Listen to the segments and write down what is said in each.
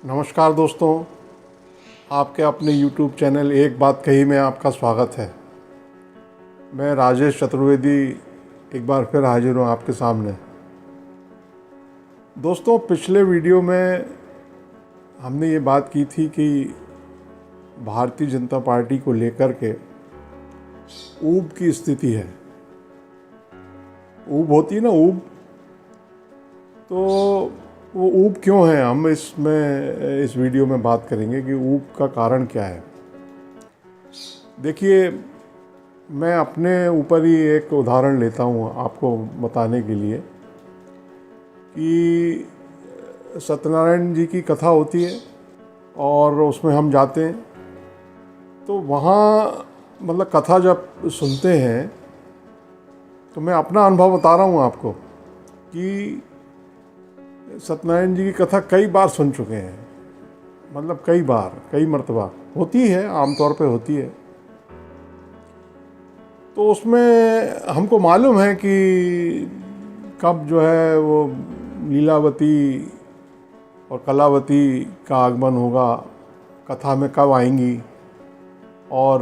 नमस्कार दोस्तों, आपके अपने YouTube चैनल एक बात कही में आपका स्वागत है। मैं राजेश चतुर्वेदी एक बार फिर हाजिर हूँ आपके सामने। दोस्तों, पिछले वीडियो में हमने ये बात की थी कि भारतीय जनता पार्टी को लेकर के ऊब की स्थिति है। ऊब होती है ना, ऊब। तो वो ऊब क्यों है, हम इस वीडियो में बात करेंगे कि ऊब का कारण क्या है। देखिए, मैं अपने ऊपर ही एक उदाहरण लेता हूँ आपको बताने के लिए कि सत्यनारायण जी की कथा होती है और उसमें हम जाते हैं। तो वहाँ मतलब कथा जब सुनते हैं तो मैं अपना अनुभव बता रहा हूँ आपको कि सत्यनारायण जी की कथा कई बार सुन चुके हैं। मतलब कई बार, कई मर्तबा होती है, आमतौर पे होती है। तो उसमें हमको मालूम है कि कब जो है वो लीलावती और कलावती का आगमन होगा, कथा में कब आएंगी और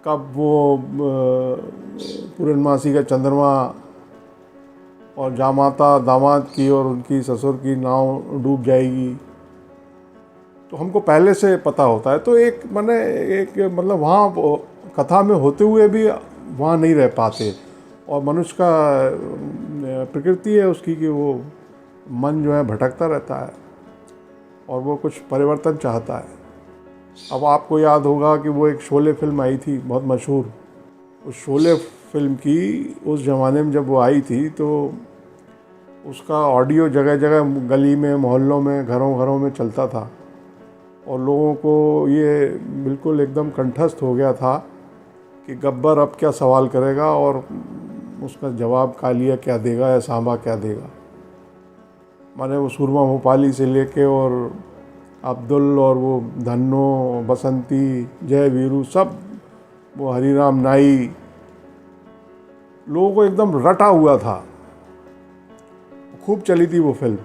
कब वो पूर्णमासी का चंद्रमा और जामाता दामाद की और उनकी ससुर की नाव डूब जाएगी। तो हमको पहले से पता होता है। तो एक मतलब वहाँ कथा में होते हुए भी वहाँ नहीं रह पाते। और मनुष्य का प्रकृति है उसकी कि वो मन जो है भटकता रहता है और वो कुछ परिवर्तन चाहता है। अब आपको याद होगा कि वो एक शोले फिल्म आई थी, बहुत मशहूर। उस शोले फिल्म की उस ज़माने में जब वो आई थी तो उसका ऑडियो जगह जगह, गली में, मोहल्लों में, घरों घरों में चलता था और लोगों को ये बिल्कुल एकदम कंठस्थ हो गया था कि गब्बर अब क्या सवाल करेगा और उसका जवाब कालिया क्या देगा या सांबा क्या देगा। माने वो सुरमा भोपाली से लेके और अब्दुल और वो धन्नो, बसंती, जय वीरू, सब वो हरिराम नाई, लोगों को एकदम रटा हुआ था। खूब चली थी वो फिल्म।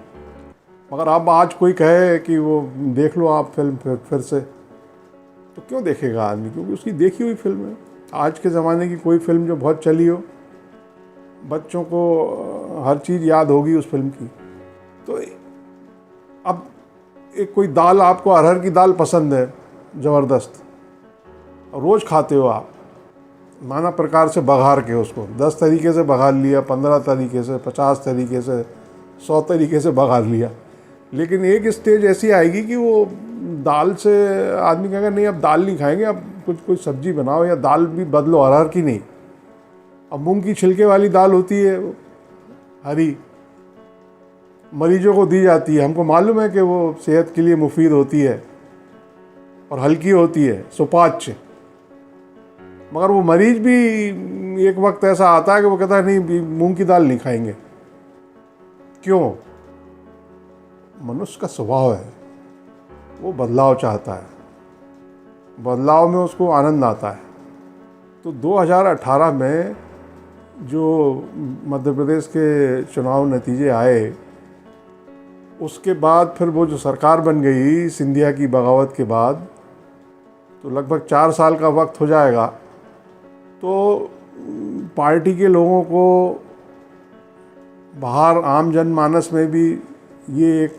मगर अब आज कोई कहे कि वो देख लो आप फिल्म फिर से, तो क्यों देखेगा आदमी, क्योंकि उसकी देखी हुई फिल्म है। आज के ज़माने की कोई फिल्म जो बहुत चली हो, बच्चों को हर चीज़ याद होगी उस फिल्म की। तो अब एक कोई दाल, आपको अरहर की दाल पसंद है ज़बरदस्त, रोज़ खाते हो आप, नाना प्रकार से बघार के उसको 10 तरीके से बघार लिया, 15 तरीके से, 50 तरीके से, 100 तरीके से बघार लिया। लेकिन एक स्टेज ऐसी आएगी कि वो दाल से आदमी कहेगा नहीं, अब दाल नहीं खाएंगे, अब कुछ सब्जी बनाओ या दाल भी बदलो, अरहर की नहीं। अब मूंग की छिलके वाली दाल होती है, हरी, मरीजों को दी जाती है। हमको मालूम है कि वो सेहत के लिए मुफीद होती है और हल्की होती है, सुपाच्य। मगर वो मरीज भी एक वक्त ऐसा आता है कि वो कहता है नहीं, मूंग की दाल नहीं खाएंगे। क्यों? मनुष्य का स्वभाव है, वो बदलाव चाहता है, बदलाव में उसको आनंद आता है। तो 2018 में जो मध्य प्रदेश के चुनाव नतीजे आए, उसके बाद फिर वो जो सरकार बन गई सिंधिया की बगावत के बाद, तो लगभग 4 साल का वक्त हो जाएगा। तो पार्टी के लोगों को बाहर आम जनमानस में भी ये एक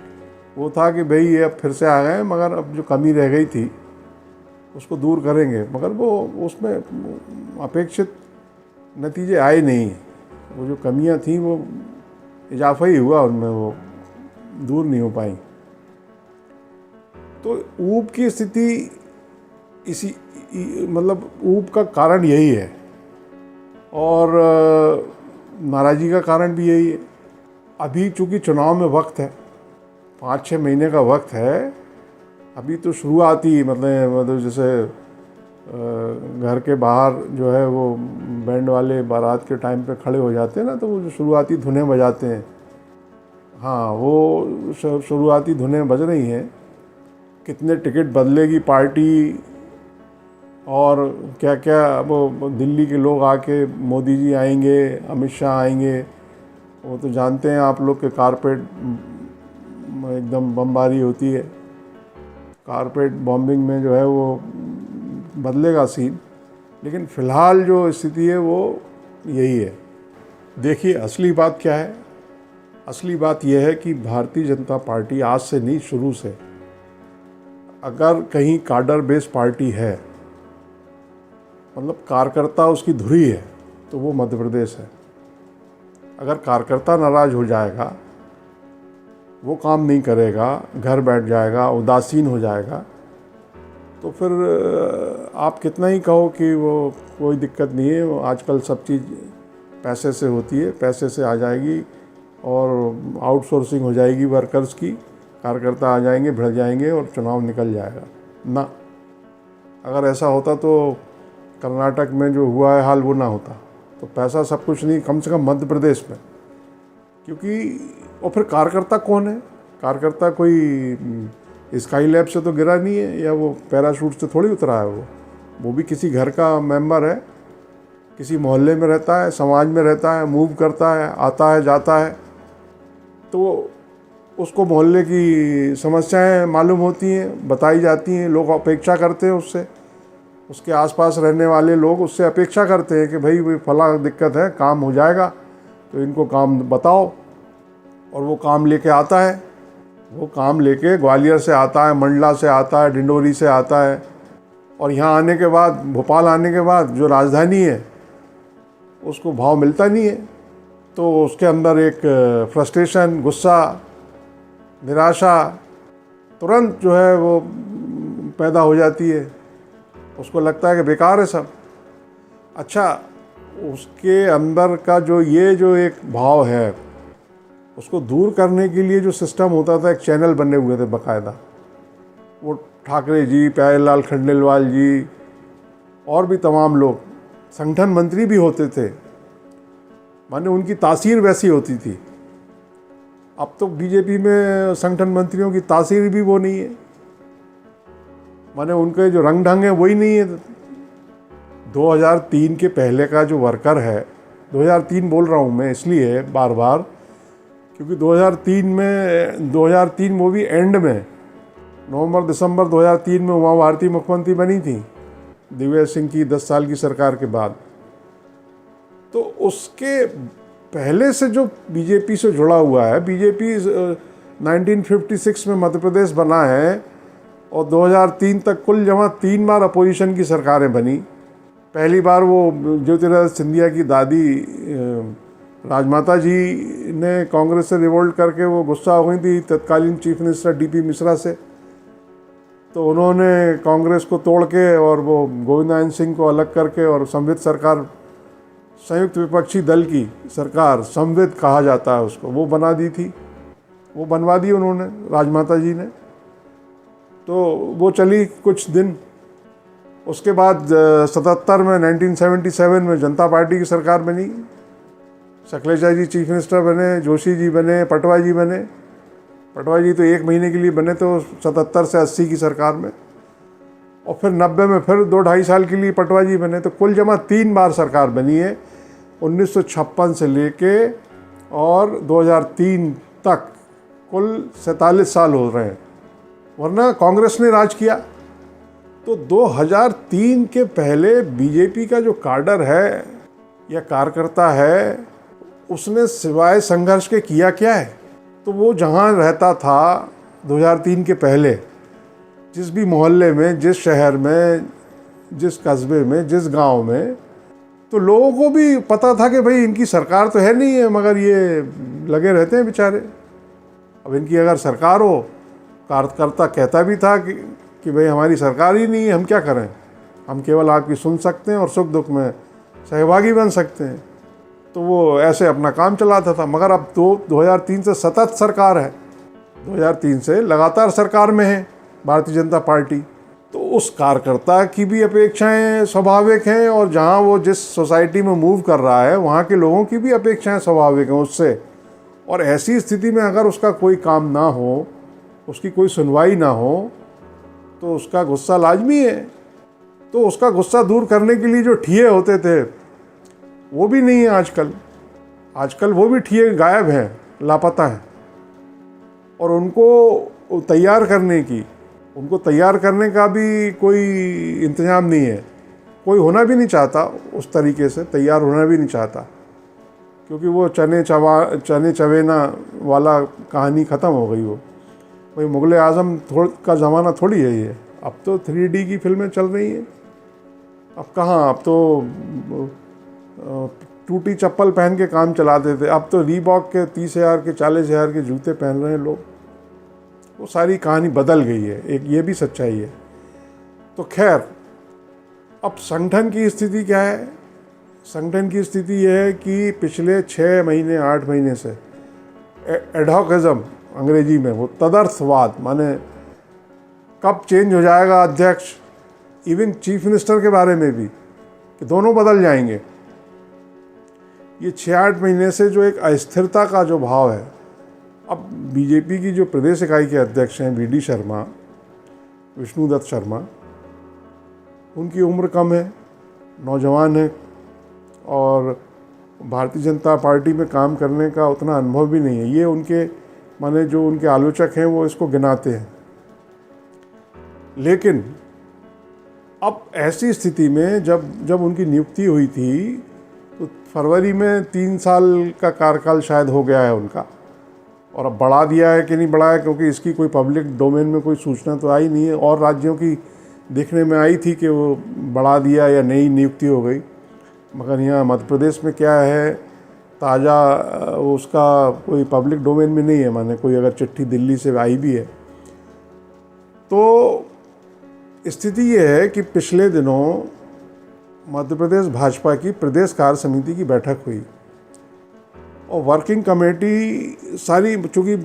वो था कि भाई ये अब फिर से आ गए, मगर अब जो कमी रह गई थी उसको दूर करेंगे। मगर वो उसमें अपेक्षित नतीजे आए नहीं। वो जो कमियां थी वो इजाफा ही हुआ उनमें, वो दूर नहीं हो पाई। तो ऊब की स्थिति इसी मतलब ऊब का कारण यही है और नाराज़गी का कारण भी यही है। अभी चूँकि चुनाव में वक्त है, 5-6 महीने का वक्त है। अभी तो शुरुआती मतलब जैसे घर के बाहर जो है वो बैंड वाले बारात के टाइम पे खड़े हो जाते हैं ना, तो वो जो शुरुआती धुनें बजाते हैं, हाँ वो शुरुआती धुनें बज रही हैं। कितने टिकट बदलेगी पार्टी और क्या क्या, वो दिल्ली के लोग आके, मोदी जी आएंगे, अमित शाह आएंगे, वो तो जानते हैं आप लोग के कारपेट एकदम बमबारी होती है, कारपेट बॉम्बिंग में जो है वो बदलेगा सीन, लेकिन फ़िलहाल जो स्थिति है वो यही है। देखिए असली बात क्या है, असली बात यह है कि भारतीय जनता पार्टी आज से नहीं, शुरू से अगर कहीं काडर बेस पार्टी है, मतलब कार्यकर्ता उसकी धुरी है, तो वो मध्य प्रदेश है। अगर कार्यकर्ता नाराज़ हो जाएगा, वो काम नहीं करेगा, घर बैठ जाएगा, उदासीन हो जाएगा, तो फिर आप कितना ही कहो कि वो कोई दिक्कत नहीं है, आजकल सब चीज़ पैसे से होती है, पैसे से आ जाएगी और आउटसोर्सिंग हो जाएगी वर्कर्स की, कार्यकर्ता आ जाएंगे, भिड़ जाएंगे और चुनाव निकल जाएगा ना। अगर ऐसा होता तो कर्नाटक में जो हुआ है हाल वो ना होता। तो पैसा सब कुछ नहीं, कम से कम मध्य प्रदेश में, क्योंकि और फिर कार्यकर्ता कौन है? कार्यकर्ता कोई स्काई लैब से तो गिरा नहीं है, या वो पैराशूट से थोड़ी उतरा है। वो भी किसी घर का मेंबर है, किसी मोहल्ले में रहता है, समाज में रहता है, मूव करता है, आता है, जाता है, तो उसको मोहल्ले की समस्याएं मालूम होती हैं, बताई जाती हैं, लोग अपेक्षा करते हैं उससे, उसके आसपास रहने वाले लोग उससे अपेक्षा करते हैं कि भाई फला दिक्कत है, काम हो जाएगा, तो इनको काम बताओ। और वो काम लेके आता है, वो काम लेके ग्वालियर से आता है, मंडला से आता है, डिंडोरी से आता है, और यहाँ आने के बाद, भोपाल आने के बाद जो राजधानी है उसको भाव मिलता नहीं है, तो उसके अंदर एक फ्रस्ट्रेशन, गुस्सा, निराशा तुरंत जो है वो पैदा हो जाती है। उसको लगता है कि बेकार है सब। अच्छा, उसके अंदर का जो एक भाव है, उसको दूर करने के लिए जो सिस्टम होता था, एक चैनल बने हुए थे बाकायदा, वो ठाकरे जी, प्यारेलाल खंडेलवाल जी और भी तमाम लोग, संगठन मंत्री भी होते थे, माने उनकी तासीर वैसी होती थी। अब तो बीजेपी में संगठन मंत्रियों की तासीर भी वो नहीं है, माने उनके जो रंग ढंग है वही नहीं है। 2003 के पहले का जो वर्कर है, 2003 बोल रहा हूँ मैं इसलिए बार बार, क्योंकि 2003 वो भी एंड में, नवंबर दिसंबर 2003 में उमा भारती मुख्यमंत्री बनी थी दिग्विजय सिंह की 10 साल की सरकार के बाद। तो उसके पहले से जो बीजेपी से जुड़ा हुआ है, बीजेपी 1956 में मध्य प्रदेश बना है और 2003 तक कुल जमा 3 बार अपोजिशन की सरकारें बनी। पहली बार वो ज्योतिरादित्य सिंधिया की दादी राजमाता जी ने कांग्रेस से रिवोल्ट करके वो गुस्सा हो गई थी तत्कालीन चीफ मिनिस्टर डीपी मिश्रा से, तो उन्होंने कांग्रेस को तोड़ के और वो गोविंद सिंह को अलग करके और संवित सरकार, संयुक्त विपक्षी दल की सरकार, संवित कहा जाता है उसको, वो बना दी थी, वो बनवा दी उन्होंने, राजमाता जी ने। तो वो चली कुछ दिन, उसके बाद 77 में 1977 में जनता पार्टी की सरकार बनी, शैलेजा जी चीफ मिनिस्टर बने, जोशी जी बने, पटवा जी बने। पटवा जी तो 1 महीने के लिए बने तो 77 से 80 की सरकार में, और फिर 90 में फिर 2-2.5 साल के लिए पटवा जी बने। तो कुल जमा 3 बार सरकार बनी है, 1956 से लेके और 2003 तक, कुल 47 साल हो रहे हैं, वरना कांग्रेस ने राज किया। तो 2003 के पहले बीजेपी का जो काडर है या कार्यकर्ता है, उसने सिवाय संघर्ष के किया क्या है? तो वो जहाँ रहता था 2003 के पहले, जिस भी मोहल्ले में, जिस शहर में, जिस कस्बे में, जिस गांव में, तो लोगों को भी पता था कि भाई इनकी सरकार तो है नहीं है, मगर ये लगे रहते हैं बेचारे। अब इनकी अगर सरकार हो, कार्यकर्ता कहता भी था कि भाई हमारी सरकार ही नहीं है, हम क्या करें, हम केवल आपकी सुन सकते हैं और सुख दुख में सहभागी बन सकते हैं। तो वो ऐसे अपना काम चलाता था। मगर अब तो 2003 से सतत सरकार है, 2003 से लगातार सरकार में है भारतीय जनता पार्टी। तो उस कार्यकर्ता की भी अपेक्षाएं स्वाभाविक हैं, और जहां वो जिस सोसाइटी में मूव कर रहा है वहां के लोगों की भी अपेक्षाएं स्वाभाविक हैं उससे। और ऐसी स्थिति में अगर उसका कोई काम ना हो, उसकी कोई सुनवाई ना हो, तो उसका गुस्सा लाजमी है। तो उसका गुस्सा दूर करने के लिए जो ठिये होते थे वो भी नहीं है आजकल। आजकल वो भी ठिये गायब हैं, लापता हैं। और उनको तैयार करने का भी कोई इंतज़ाम नहीं है। कोई होना भी नहीं चाहता, उस तरीके से तैयार होना भी नहीं चाहता, क्योंकि वो चने चवेना वाला कहानी ख़त्म हो गई। वो भाई मुग़ल आज़म का ज़माना थोड़ी है ये। अब तो 3D की फिल्में चल रही हैं। अब कहाँ, अब तो टूटी चप्पल पहन के काम चलाते थे, अब तो रीबॉक के 30,000 के 40,000 के जूते पहन रहे हैं लोग। वो सारी कहानी बदल गई है, एक ये भी सच्चाई है। तो खैर, अब संगठन की स्थिति क्या है? संगठन की स्थिति यह है कि पिछले 6 महीने 8 महीने से एडहॉकिज्म अंग्रेजी में, वो तदर्थवाद, माने कब चेंज हो जाएगा अध्यक्ष, इवन चीफ मिनिस्टर के बारे में भी, कि दोनों बदल जाएंगे। ये 6-8 महीने से जो एक अस्थिरता का जो भाव है। अब बीजेपी की जो प्रदेश इकाई के अध्यक्ष हैं VD शर्मा, विष्णुदत्त शर्मा, उनकी उम्र कम है, नौजवान है, और भारतीय जनता पार्टी में काम करने का उतना अनुभव भी नहीं है। ये उनके माने जो उनके आलोचक हैं वो इसको गिनाते हैं। लेकिन अब ऐसी स्थिति में जब उनकी नियुक्ति हुई थी, तो फरवरी में 3 साल का कार्यकाल शायद हो गया है उनका, और अब बढ़ा दिया है कि नहीं बढ़ाया, क्योंकि इसकी कोई पब्लिक डोमेन में कोई सूचना तो आई नहीं है। और राज्यों की देखने में आई थी कि वो बढ़ा दिया या नई नियुक्ति हो गई, मगर यहाँ मध्य प्रदेश में क्या है, ताज़ा उसका कोई पब्लिक डोमेन में नहीं है। माने कोई अगर चिट्ठी दिल्ली से आई भी है, तो स्थिति ये है कि पिछले दिनों मध्य प्रदेश भाजपा की प्रदेश कार्य समिति की बैठक हुई, और वर्किंग कमेटी सारी, चूँकि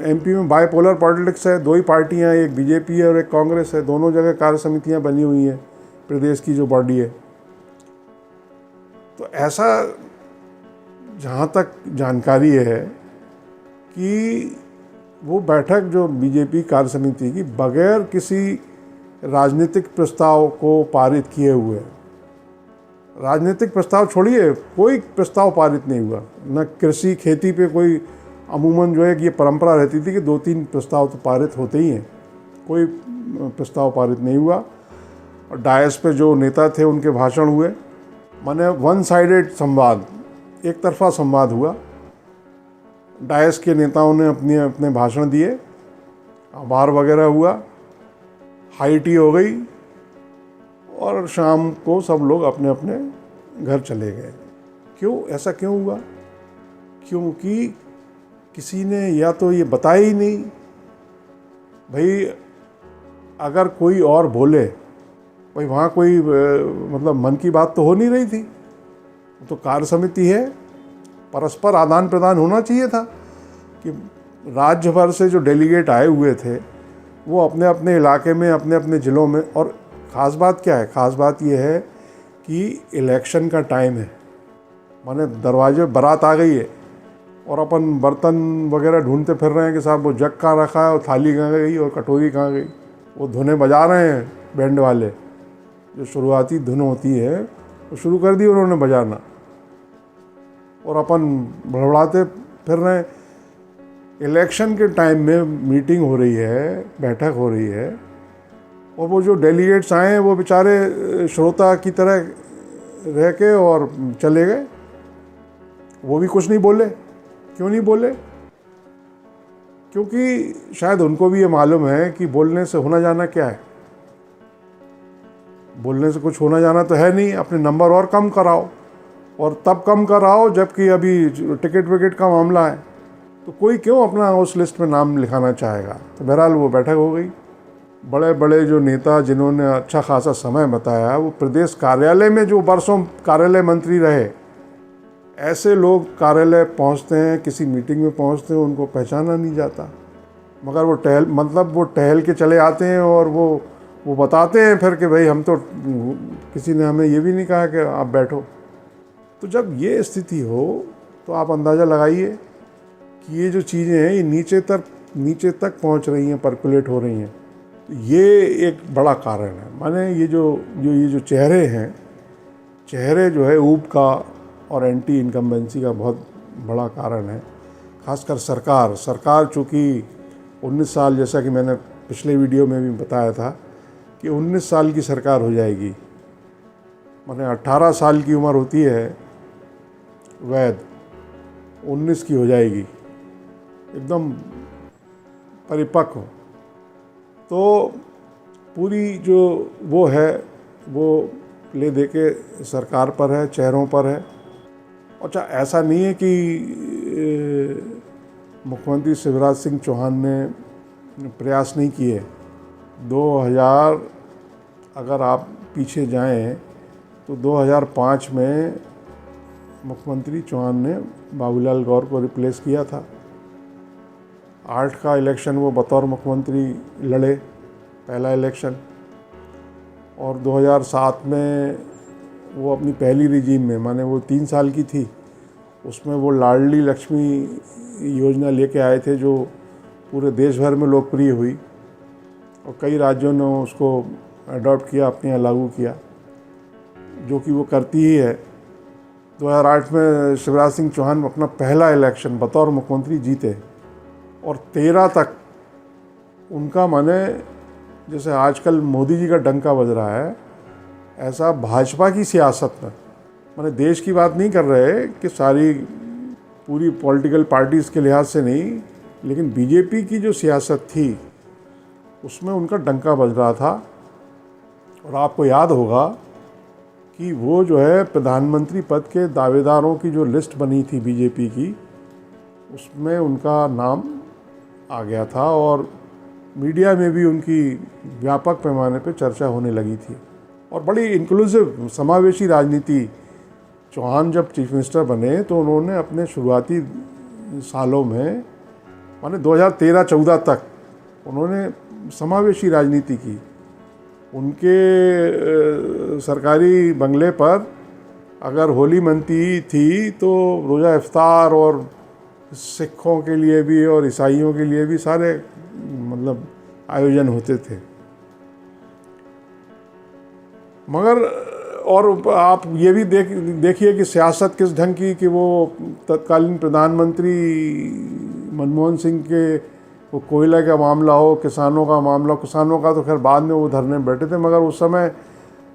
MP में बाइपोलर पॉलिटिक्स है, 2 ही पार्टियाँ, एक बीजेपी है और एक कांग्रेस है, दोनों जगह कार्य समितियाँ बनी हुई हैं प्रदेश की जो बॉडी है। तो ऐसा जहाँ तक जानकारी है कि वो बैठक जो बीजेपी कार्य समिति की, बगैर किसी राजनीतिक प्रस्ताव को पारित किए हुए, राजनीतिक प्रस्ताव छोड़िए, कोई प्रस्ताव पारित नहीं हुआ। न कृषि खेती पे कोई, अमूमन जो है कि ये परंपरा रहती थी कि 2-3 प्रस्ताव तो पारित होते ही हैं, कोई प्रस्ताव पारित नहीं हुआ। और डायस पे जो नेता थे उनके भाषण हुए, माने वन साइडेड संवाद, एक तरफा संवाद हुआ। डायस के नेताओं ने अपने भाषण दिए, आभार वगैरह हुआ, हाई टी हो गई, और शाम को सब लोग अपने अपने घर चले गए। क्यों, ऐसा क्यों हुआ? क्योंकि किसी ने या तो ये बताया ही नहीं। भाई अगर कोई और बोले, भाई वहाँ कोई मतलब मन की बात तो हो नहीं रही थी, तो कार्य समिति है, परस्पर आदान प्रदान होना चाहिए था कि राज्य भर से जो डेलीगेट आए हुए थे वो अपने अपने इलाके में, अपने अपने ज़िलों में। और ख़ास बात क्या है? ख़ास बात ये है कि इलेक्शन का टाइम है, माने दरवाजे बारात आ गई है, और अपन बर्तन वगैरह ढूंढते फिर रहे हैं कि साहब वो जग कहाँ रखा है, और थाली कहाँ गई, और कटोरी कहाँ गई। वो धुनें बजा रहे हैं बैंड वाले, जो शुरुआती धुन होती है वो शुरू कर दी उन्होंने बजाना, और अपन बड़बड़ाते फिर रहे हैं। इलेक्शन के टाइम में मीटिंग हो रही है, बैठक हो रही है, और वो जो डेलीगेट्स आए हैं वो बेचारे श्रोता की तरह रह के और चले गए। वो भी कुछ नहीं बोले। क्यों नहीं बोले? क्योंकि शायद उनको भी ये मालूम है कि बोलने से होना जाना क्या है। बोलने से कुछ होना जाना तो है नहीं। अपने नंबर और कम कराओ, और तब कम कराओ जबकि अभी टिकट विकेट का मामला है, तो कोई क्यों अपना उस लिस्ट में नाम लिखाना चाहेगा। तो बहरहाल वो बैठक हो गई। बड़े बड़े जो नेता जिन्होंने अच्छा खासा समय बताया, वो प्रदेश कार्यालय में जो बरसों कार्यालय मंत्री रहे, ऐसे लोग कार्यालय पहुंचते हैं, किसी मीटिंग में पहुंचते हैं, उनको पहचाना नहीं जाता, मगर वो टहल के चले आते हैं, और वो बताते हैं फिर कि भाई हम तो, किसी ने हमें ये भी नहीं कहा कि आप बैठो। तो जब ये स्थिति हो तो आप अंदाज़ा लगाइए कि ये जो चीज़ें हैं ये नीचे तक पहुंच रही हैं, पर्कुलेट हो रही हैं। तो ये एक बड़ा कारण है। माने ये जो चेहरे हैं, चेहरे जो है ऊब का और एंटी इनकम्बेंसी का बहुत बड़ा कारण है। खासकर सरकार चूँकि 19 साल, जैसा कि मैंने पिछले वीडियो में भी बताया था कि 19 साल की सरकार हो जाएगी। माने 18 साल की उम्र होती है वैध, 19 की हो जाएगी, एकदम परिपक्व। तो पूरी जो वो है वो ले दे के सरकार पर है, चेहरों पर है। अच्छा, ऐसा नहीं है कि मुख्यमंत्री शिवराज सिंह चौहान ने प्रयास नहीं किए। 2000 अगर आप पीछे जाएं तो 2005 में मुख्यमंत्री चौहान ने बाबूलाल गौर को रिप्लेस किया था। 8 का इलेक्शन वो बतौर मुख्यमंत्री लड़े, पहला इलेक्शन। और 2007 में वो अपनी पहली रिजीम में, माने वो 3 साल की थी, उसमें वो लाडली लक्ष्मी योजना लेके आए थे जो पूरे देश भर में लोकप्रिय हुई और कई राज्यों ने उसको अडॉप्ट किया, अपने यहाँ लागू किया, जो कि वो करती ही है। 2008 में शिवराज सिंह चौहान अपना पहला इलेक्शन बतौर मुख्यमंत्री जीते और 13 तक उनका, माने जैसे आजकल मोदी जी का डंका बज रहा है, ऐसा भाजपा की सियासत में, माने देश की बात नहीं कर रहे कि सारी पूरी पॉलिटिकल पार्टीज़ के लिहाज से नहीं, लेकिन बीजेपी की जो सियासत थी उसमें उनका डंका बज रहा था। और आपको याद होगा कि वो जो है प्रधानमंत्री पद के दावेदारों की जो लिस्ट बनी थी बीजेपी की, उसमें उनका नाम आ गया था और मीडिया में भी उनकी व्यापक पैमाने पर चर्चा होने लगी थी। और बड़ी इंक्लूसिव समावेशी राजनीति, चौहान जब चीफ मिनिस्टर बने तो उन्होंने अपने शुरुआती सालों में, माने 2013-14 तक उन्होंने समावेशी राजनीति की। उनके सरकारी बंगले पर अगर होली मनती थी तो रोज़ा इफ्तार और सिखों के लिए भी और ईसाइयों के लिए भी सारे मतलब आयोजन होते थे। मगर और आप ये भी देखिए कि सियासत किस ढंग की कि वो तत्कालीन प्रधानमंत्री मनमोहन सिंह के वो कोयला का मामला हो, किसानों का मामला, किसानों का तो खैर बाद में वो धरने बैठे थे, मगर उस समय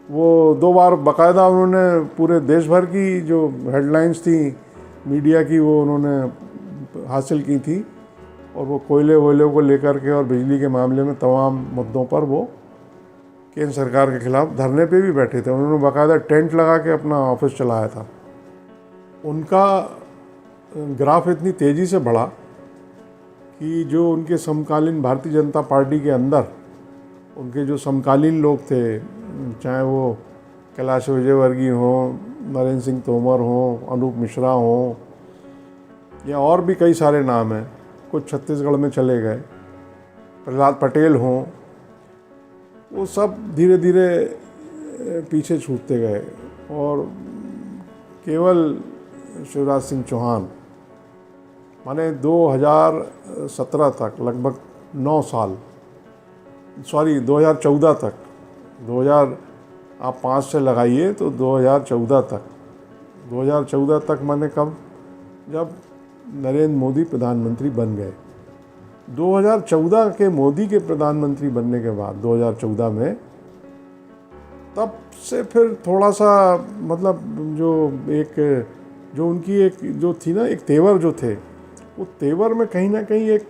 वो 2 बार बाकायदा उन्होंने पूरे देश भर की जो हेडलाइंस थी मीडिया की वो उन्होंने हासिल की थी। और वो कोयले वोयले को लेकर के और बिजली के मामले में तमाम मुद्दों पर वो केंद्र सरकार के खिलाफ धरने पे भी बैठे थे। उन्होंने बाकायदा टेंट लगा के अपना ऑफिस चलाया था। उनका ग्राफ इतनी तेज़ी से बढ़ा कि जो उनके समकालीन भारतीय जनता पार्टी के अंदर उनके जो समकालीन लोग थे, चाहे वो कैलाश विजयवर्गीय हों, नरेंद्र सिंह तोमर हों, अनूप मिश्रा हों, या और भी कई सारे नाम हैं, कुछ छत्तीसगढ़ में चले गए, प्रहलाद पटेल हों, वो सब धीरे धीरे पीछे छूटते गए और केवल शिवराज सिंह चौहान, माने 2017 तक लगभग 9 साल, सॉरी 2014 तक, 2000 आप 5 से लगाइए तो 2014 तक माने कब, जब नरेंद्र मोदी प्रधानमंत्री बन गए। 2014 के मोदी के प्रधानमंत्री बनने के बाद 2014 में, तब से फिर थोड़ा सा मतलब जो उनकी एक जो थी ना, एक तेवर जो थे, वो तेवर में कहीं ना कहीं एक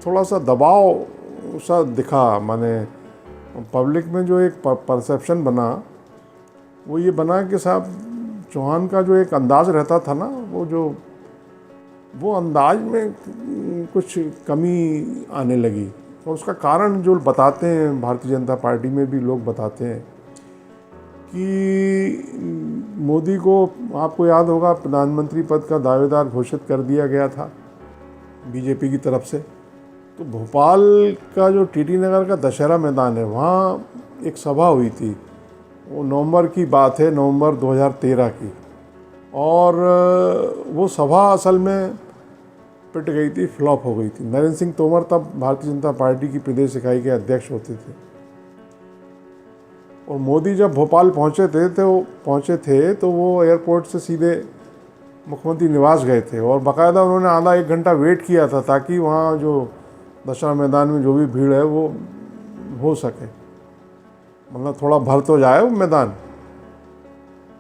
थोड़ा सा दबाव सा दिखा। माने पब्लिक में जो एक परसेप्शन बना वो ये बना कि साहब चौहान का जो एक अंदाज़ रहता था ना, वो अंदाज में कुछ कमी आने लगी। और उसका कारण जो बताते हैं भारतीय जनता पार्टी में भी लोग बताते हैं कि मोदी को, आपको याद होगा, प्रधानमंत्री पद का दावेदार घोषित कर दिया गया था बीजेपी की तरफ से। तो भोपाल का जो टीटी नगर का दशहरा मैदान है, वहाँ एक सभा हुई थी, वो नवंबर की बात है, नवंबर 2013 की। और वो सभा असल में पिट गई थी, फ्लॉप हो गई थी। नरेंद्र सिंह तोमर तब भारतीय जनता पार्टी की प्रदेश इकाई के अध्यक्ष होते थे और मोदी जब भोपाल पहुंचे थे तो वो एयरपोर्ट से सीधे मुख्यमंत्री निवास गए थे और बाकायदा उन्होंने आधा 1 घंटा वेट किया था ताकि वहाँ जो दशहरा मैदान में जो भी भीड़ है वो हो सके, मतलब थोड़ा भर तो जाए वो मैदान।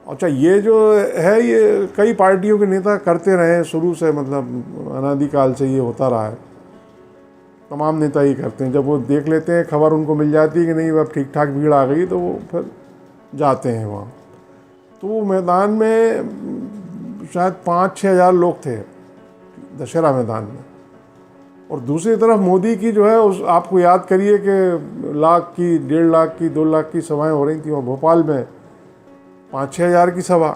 अच्छा, ये जो है ये कई पार्टियों के नेता करते रहे हैं शुरू से, मतलब अनादिकाल से ये होता रहा है। तमाम नेता ही करते हैं, जब वो देख लेते हैं खबर उनको मिल जाती है कि नहीं अब ठीक ठाक भीड़ आ गई, तो वो फिर जाते हैं वहाँ। तो वो मैदान में शायद 5-6 हज़ार लोग थे दशहरा मैदान में। और दूसरी तरफ मोदी की जो है उस, आपको याद करिए कि लाख की, 1.5 लाख की, 2 लाख की सभाएं हो रही थी, और भोपाल में 5-6 हज़ार की सभा।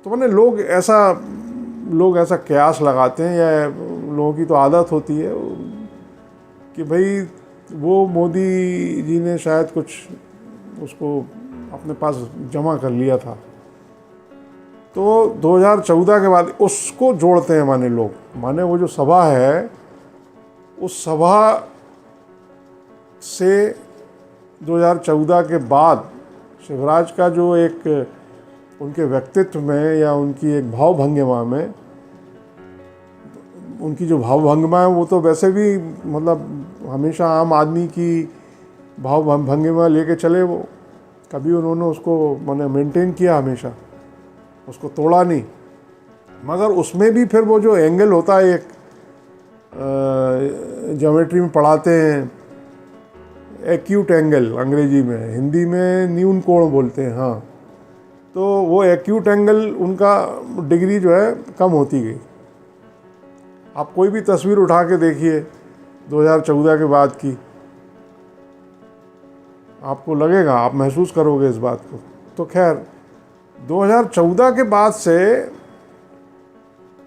तो मैंने लोग ऐसा कयास लगाते हैं, या लोगों की तो आदत होती है कि भाई वो मोदी जी ने शायद कुछ उसको अपने पास जमा कर लिया था, तो 2014 के बाद उसको जोड़ते हैं माने लोग। माने वो जो सभा है, उस सभा से 2014 के बाद शिवराज का जो एक उनके व्यक्तित्व में या उनकी एक भाव भंगिमा में, उनकी जो भाव भंगिमा है वो तो वैसे भी मतलब हमेशा आम आदमी की भाव भंगिमा लेके चले वो, कभी उन्होंने उसको मैंने मेंटेन किया, हमेशा उसको तोड़ा नहीं। मगर उसमें भी फिर वो जो एंगल होता है, एक ज्योमेट्री में पढ़ाते हैं एक्यूट एंगल, अंग्रेजी में, हिंदी में न्यून कोण बोलते हैं, हाँ। तो वो एक्यूट एंगल उनका डिग्री जो है कम होती गई। आप कोई भी तस्वीर उठा के देखिए 2014 के बाद की, आपको लगेगा, आप महसूस करोगे इस बात को। तो खैर 2014 के बाद से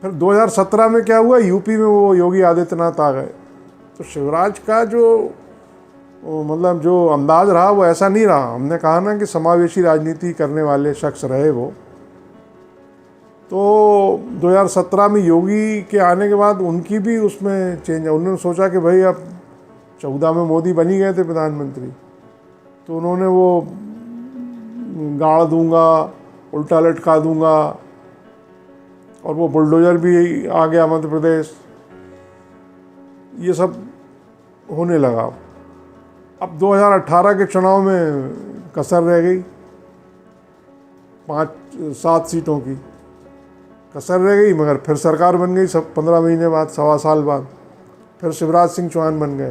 फिर 2017 में क्या हुआ, यूपी में वो योगी आदित्यनाथ आ गए। तो शिवराज का जो मतलब जो अंदाज रहा वो ऐसा नहीं रहा। हमने कहा ना कि समावेशी राजनीति करने वाले शख्स रहे वो। तो 2017 में योगी के आने के बाद उनकी भी उसमें चेंज है। उन्होंने सोचा कि भाई अब 14 में मोदी बन ही गए थे प्रधानमंत्री, तो उन्होंने वो गाड़ दूंगा, उल्टा लटका दूंगा, और वो बुलडोजर भी आ गया मध्य प्रदेश, ये सब होने लगा। अब 2018 के चुनाव में कसर रह गई, 5-7 सीटों की कसर रह गई, मगर फिर सरकार बन गई सब 15 महीने बाद, 1.25 साल बाद फिर शिवराज सिंह चौहान बन गए।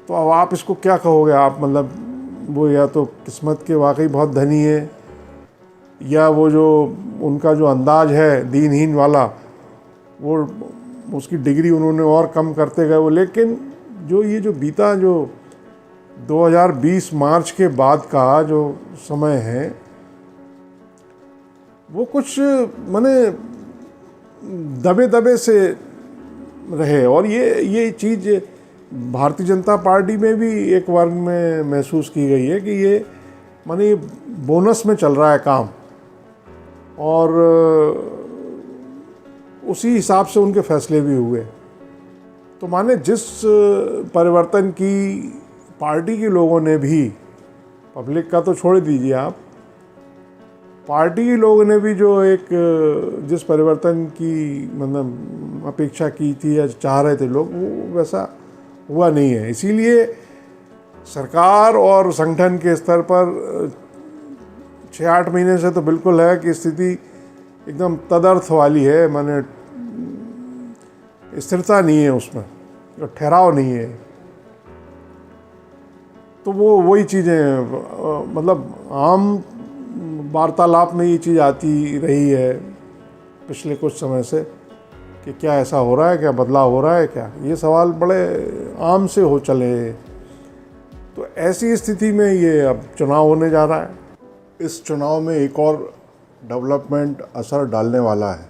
तो अब आप इसको क्या कहोगे आप, मतलब वो या तो किस्मत के वाकई बहुत धनी है, या वो जो उनका जो अंदाज है दीनहीन वाला, वो उसकी डिग्री उन्होंने और कम करते गए वो। लेकिन जो ये जो बीता जो 2020 मार्च के बाद का जो समय है, वो कुछ माने दबे दबे से रहे। और ये चीज़ भारतीय जनता पार्टी में भी एक वर्ग में महसूस की गई है कि ये माने बोनस में चल रहा है काम, और उसी हिसाब से उनके फैसले भी हुए। तो माने जिस परिवर्तन की पार्टी के लोगों ने भी, पब्लिक का तो छोड़ दीजिए आप, पार्टी के लोगों ने भी जो एक जिस परिवर्तन की मतलब अपेक्षा की थी या चाह रहे थे लोग, वो वैसा हुआ नहीं है। इसीलिए सरकार और संगठन के स्तर पर 6-8 महीने से तो बिल्कुल है कि स्थिति एकदम तदर्थ वाली है, माने स्थिरता नहीं है उसमें, ठहराव नहीं है। तो वो वही चीज़ें मतलब आम वार्तालाप में ये चीज़ आती रही है पिछले कुछ समय से कि क्या ऐसा हो रहा है, क्या बदलाव हो रहा है, क्या ये सवाल बड़े आम से हो चले। तो ऐसी स्थिति में ये अब चुनाव होने जा रहा है। इस चुनाव में एक और डेवलपमेंट असर डालने वाला है,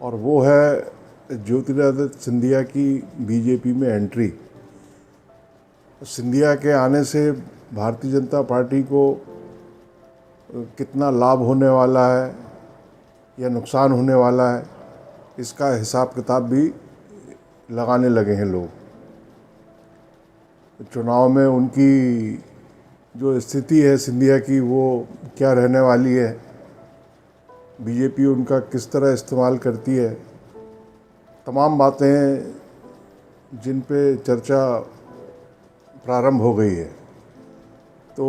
और वो है ज्योतिरादित्य सिंधिया की बीजेपी में एंट्री। सिंधिया के आने से भारतीय जनता पार्टी को कितना लाभ होने वाला है या नुकसान होने वाला है, इसका हिसाब किताब भी लगाने लगे हैं लोग। चुनाव में उनकी जो स्थिति है सिंधिया की, वो क्या रहने वाली है, बीजेपी उनका किस तरह इस्तेमाल करती है, तमाम बातें जिन पे चर्चा प्रारंभ हो गई है। तो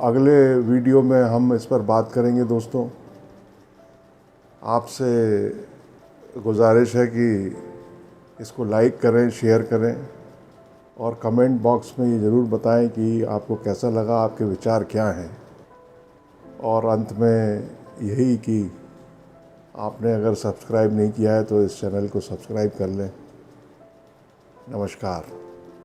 अगले वीडियो में हम इस पर बात करेंगे दोस्तों। आपसे गुजारिश है कि इसको लाइक करें, शेयर करें और कमेंट बॉक्स में ये ज़रूर बताएं कि आपको कैसा लगा, आपके विचार क्या हैं। और अंत में यही कि आपने अगर सब्सक्राइब नहीं किया है तो इस चैनल को सब्सक्राइब कर लें। नमस्कार।